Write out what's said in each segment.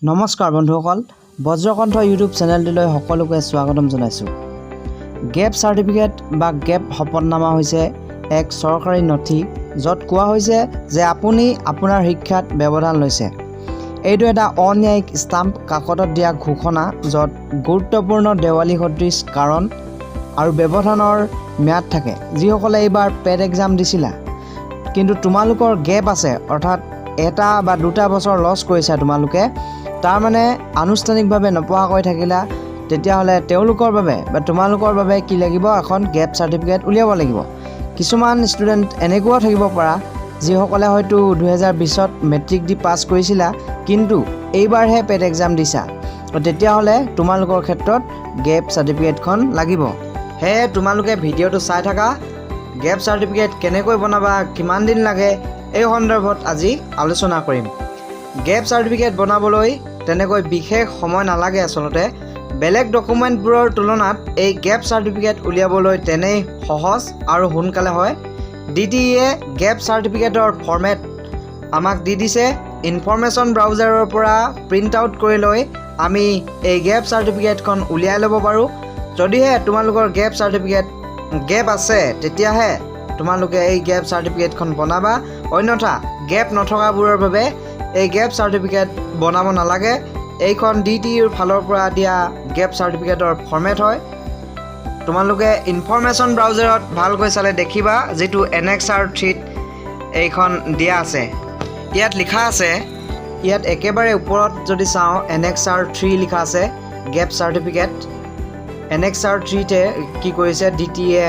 নমস্কাৰ বন্ধুসকল, বজ্ৰকণ্ঠ ইউটিউব চেনেলটিলৈ সকলোকে স্বাগতম জনাইছোঁ। গেপ চাৰ্টিফিকেট বা গেপ শপতনামা হৈছে এক চৰকাৰী নথি য'ত কোৱা হৈছে যে আপুনি আপোনাৰ শিক্ষাত ব্যৱধান লৈছে। এইটো এটা অন্যায়িক ষ্টাম্প কাকতত দিয়া ঘোষণা য'ত গুৰুত্বপূৰ্ণ দেৱালী সদৃশ কাৰণ আৰু ব্যৱধানৰ ম্যাদ থাকে। যিসকলে এইবাৰ পেড এক্সাম দিছিলা কিন্তু তোমালোকৰ গেপ আছে, অৰ্থাৎ এটা বা দুটা বছৰ লছ কৰিছা তোমালোকে, তাৰ মানে আনুষ্ঠানিকভাৱে নপঢ়াকৈ থাকিলা, তেতিয়াহ'লে তেওঁলোকৰ বাবে বা তোমালোকৰ বাবে কি লাগিব? এখন গেপ চাৰ্টিফিকেট উলিয়াব লাগিব। কিছুমান ষ্টুডেণ্ট এনেকুৱাও থাকিব পাৰা যিসকলে হয়তো 2020ত মেট্ৰিক দি পাছ কৰিছিলা কিন্তু এইবাৰহে পেড এক্সাম দিছা, তেতিয়াহ'লে তোমালোকৰ ক্ষেত্ৰত গেপ চাৰ্টিফিকেটখন লাগিব। সেয়ে তোমালোকে ভিডিঅ'টো চাই থাকা। গেপ চাৰ্টিফিকেট কেনেকৈ বনাবা, কিমান দিন লাগে, এই সন্দৰ্ভত আজি আলোচনা কৰিম। গেপ চাৰ্টিফিকেট বনাবলৈ তেনেকৈ বিশেষ সময় নালাগে। আচলতে বেলেগ ডকুমেণ্টবোৰৰ তুলনাত এই গেপ চাৰ্টিফিকেট উলিয়াবলৈ তেনেই সহজ আৰু সোনকালে হয়। DTE গেপ চাৰ্টিফিকেটৰ ফৰ্মেট আমাক দি দিছে। ইনফৰমেশ্যন ব্ৰাউজাৰৰ পৰা প্ৰিণ্ট আউট কৰি লৈ আমি এই গেপ চাৰ্টিফিকেটখন উলিয়াই ল'ব পাৰোঁ। যদিহে তোমালোকৰ গেপ চাৰ্টিফিকেট গেপ আছে তেতিয়াহে তোমালোকে এই গেপ চাৰ্টিফিকেটখন বনাবা, অন্যথা গেপ নথকাবোৰৰ বাবে এই গেপ চাৰ্টিফিকেট বনাব নালাগে। এইখন DTEৰ ফালৰ পৰা দিয়া গেপ চাৰ্টিফিকেটৰ ফৰ্মেট হয়। তোমালোকে ইনফৰমেশ্যন ব্ৰাউজাৰত ভালকৈ চালে দেখিবা যিটো NXR 3ত এইখন দিয়া আছে। ইয়াত লিখা আছে, ইয়াত একেবাৰে ওপৰত যদি চাওঁ NXR 3 লিখা আছে গেপ চাৰ্টিফিকেট। NXR 3তে কি কৰিছে, DTE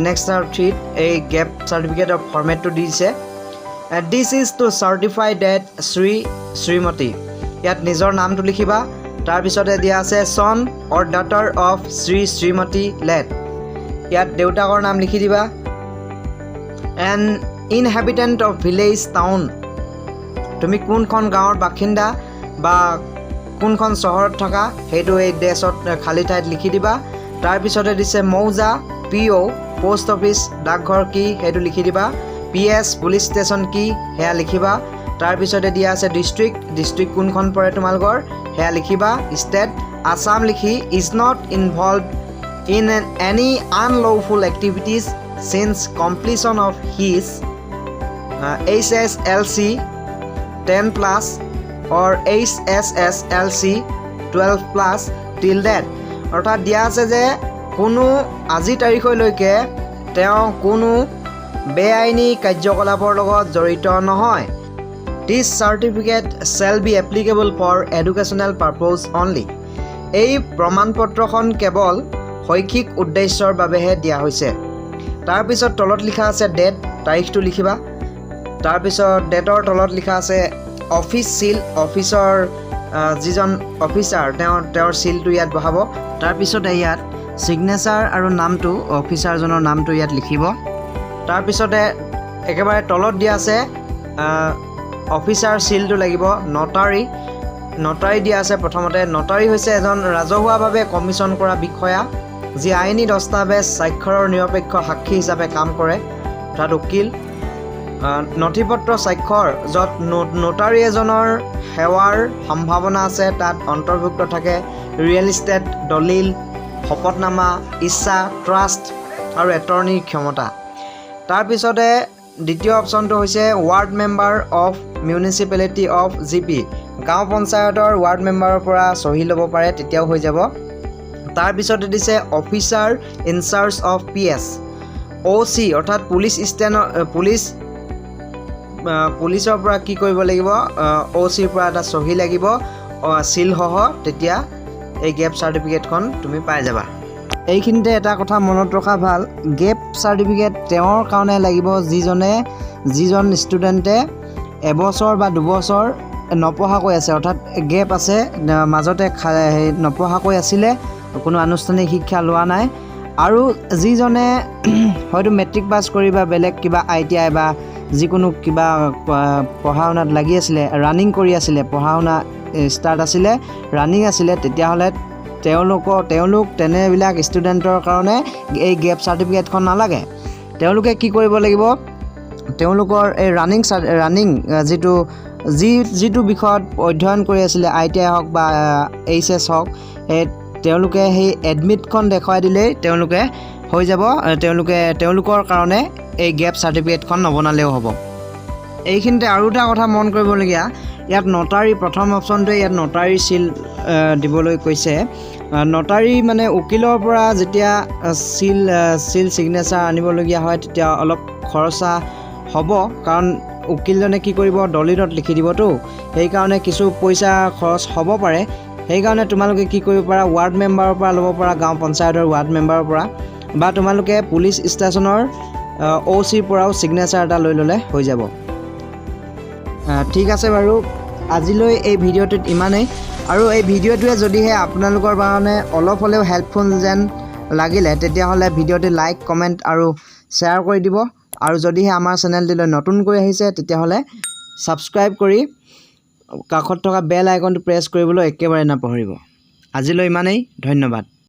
NXR 3ত এই গেপ চাৰ্টিফিকেটৰ ফৰ্মেটটো দিছে। This is to certify that Shrimati. ইয়াত নিজৰ নামটো লিখিবা। তাৰপিছতে দিয়া আছে চন অৰ ডাটাৰ অফ শ্ৰীমতী লেট। ইয়াত দেউতাকৰ নাম লিখি দিবা। N inhabitant of village town, তুমি কোনখন গাঁৱৰ বাসিন্দা বা কোনখন চহৰত থকা সেইটো এই ডেছত খালী ঠাইত লিখি দিবা। তাৰপিছতে দিছে মৌজা, PO পোষ্ট অফিচ ডাকঘৰ কি সেইটো লিখি দিবা। PS পুলিচ ষ্টেচন কি সেয়া লিখিবা। তাৰপিছতে দিয়া আছে ডিষ্ট্ৰিক্ট কোনখন পৰে তোমালোকৰ সেয়া লিখিবা। ষ্টেট আছাম লিখি is not involved in any unlawful activities since completion of his HSLC 10+ or HSSLC 12+ till that। অৰ্থাৎ দিয়া আছে যে কোনো আজি তাৰিখলৈকে তেওঁ কোনো বেআইনী কাৰ্যকলাপৰ লগত জড়িত নহয়। This certificate shall be applicable for educational purpose only। এই প্ৰমাণপত্ৰখন কেৱল শৈক্ষিক উদ্দেশ্যৰ বাবেহে দিয়া হৈছে। তাৰপিছত তলত লিখা আছে ডেট, তাৰিখটো লিখিবা। তাৰপিছত ডেটৰ তলত লিখা আছে অফিচ চিল, অফিচৰ যিজন অফিচাৰ তেওঁৰ চিলটো ইয়াত বহাব। তাৰপিছতে ইয়াত ছিগনেচাৰ আৰু নামটো অফিচাৰজনৰ নামটো ইয়াত লিখিব। তাৰপিছতে একেবাৰে তলত দিয়া আছে অফিচাৰ চিলটো লাগিব। নটাৰী দিয়া আছে প্ৰথমতে। নটাৰী হৈছে এজন ৰাজহুৱাভাৱে কমিশ্যন কৰা বিষয়া যি আইনী দস্তাবেজ স্বাক্ষৰৰ নিৰপেক্ষ সাক্ষী হিচাপে কাম কৰে, অৰ্থাৎ উকিল। নথিপত্ৰ স্বাক্ষৰ য'ত নোটাৰী এজনৰ সেৱাৰ সম্ভাৱনা আছে তাত অন্তৰ্ভুক্ত থাকে ৰিয়েল ইষ্টেট, দলিল, শপতনামা, ইচ্ছা, ট্ৰাষ্ট আৰু এটৰ্ণীৰ ক্ষমতা। তাৰপিছতে দ্বিতীয় অপশ্যনটো হৈছে ward member of municipality of GP, গাঁও পঞ্চায়তৰ ৱাৰ্ড মেম্বাৰৰ পৰা চহী ল'ব পাৰে, তেতিয়াও হৈ যাব। তাৰপিছতে দিছে officer in charge of PS, OC অৰ্থাৎ পুলিচৰ পৰা কি কৰিব লাগিব, OCৰ পৰা এটা চহী লাগিব চিলসহ, তেতিয়া এই গেপ চাৰ্টিফিকেটখন তুমি পাই যাবা। এইখিনিতে এটা কথা মনত ৰখা ভাল, গেপ চাৰ্টিফিকেট তেওঁৰ কাৰণে লাগিব যিজন ষ্টুডেণ্টে এবছৰ বা দুবছৰ নপঢ়াকৈ আছে, অৰ্থাৎ গেপ আছে, মাজতে নপঢ়াকৈ আছিলে, কোনো আনুষ্ঠানিক শিক্ষা লোৱা নাই, আৰু যিজনে হয়তো মেট্ৰিক পাছ কৰি বা বেলেগ কিবা ITI বা যিকোনো কিবা পঢ়া শুনাত লাগি আছিলে, ৰানিং কৰি আছিলে, পঢ়া শুনা ষ্টাৰ্ট আছিলে, ৰানিং আছিলে, তেতিয়াহ'লে তেওঁলোক তেনেবিলাক ষ্টুডেণ্টৰ কাৰণে এই গেপ চাৰ্টিফিকেটখন নালাগে। তেওঁলোকে কি কৰিব লাগিব, তেওঁলোকৰ এই ৰানিং যিটো যিটো বিষয়ত অধ্যয়ন কৰি আছিলে ITI হওক বা HS হওক তেওঁলোকে সেই এডমিটখন দেখুৱাই দিলেই তেওঁলোকে হৈ যাব তেওঁলোকৰ কাৰণে এই গেপ চাৰ্টিফিকেটখন নবনালেও হ'ব এইখিনিতে আৰু এটা কথা মন কৰিবলগীয়া ইয়াত নটাৰী প্ৰথম অপশ্যনটোৱে ইয়াত নটাৰী সিল দিবলৈ কৈছে নটাৰী মানে উকিলৰ পৰা যেতিয়া সিল সিগনেচাৰ আনিবলগীয়া হয় তেতিয়া অলপ খৰচা হ'ব কাৰণ উকিলজনে কি কৰিব দলিলত লিখি দিবতো সেইকাৰণে কিছু পইচা খৰচ হ'ব পাৰে সেইকাৰণে তোমালোকে কি কৰিব পাৰা ৱাৰ্ড মেম্বাৰৰ পৰা ল'ব পাৰা গাঁও পঞ্চায়তৰ ৱাৰ্ড মেম্বাৰৰ পৰা বা তোমালোকে পুলিচ ষ্টেচনৰ OCৰ পৰাও সিগনেচাৰ এটা লৈ ল'লে হৈ যাব ঠিক আছে বাৰু আজিলৈ এই ভিডিঅ'টোত ইমানেই আৰু এই ভিডিঅ'টোৱে যদিহে আপোনালোকৰ কাৰণে অলপ হ'লেও হেল্পফুল যেন লাগিলে তেতিয়াহ'লে ভিডিঅ'টো লাইক কমেণ্ট আৰু শ্বেয়াৰ কৰি দিব আৰু যদিহে আমাৰ চেনেলটোলৈ নতুনকৈ আহিছে তেতিয়াহ'লে ছাবস্ক্ৰাইব কৰি কাষত থকা বেল আইকনটো প্ৰেছ কৰিবলৈ একেবাৰে নাপাহৰিব আজিলৈ ইমানেই ধন্যবাদ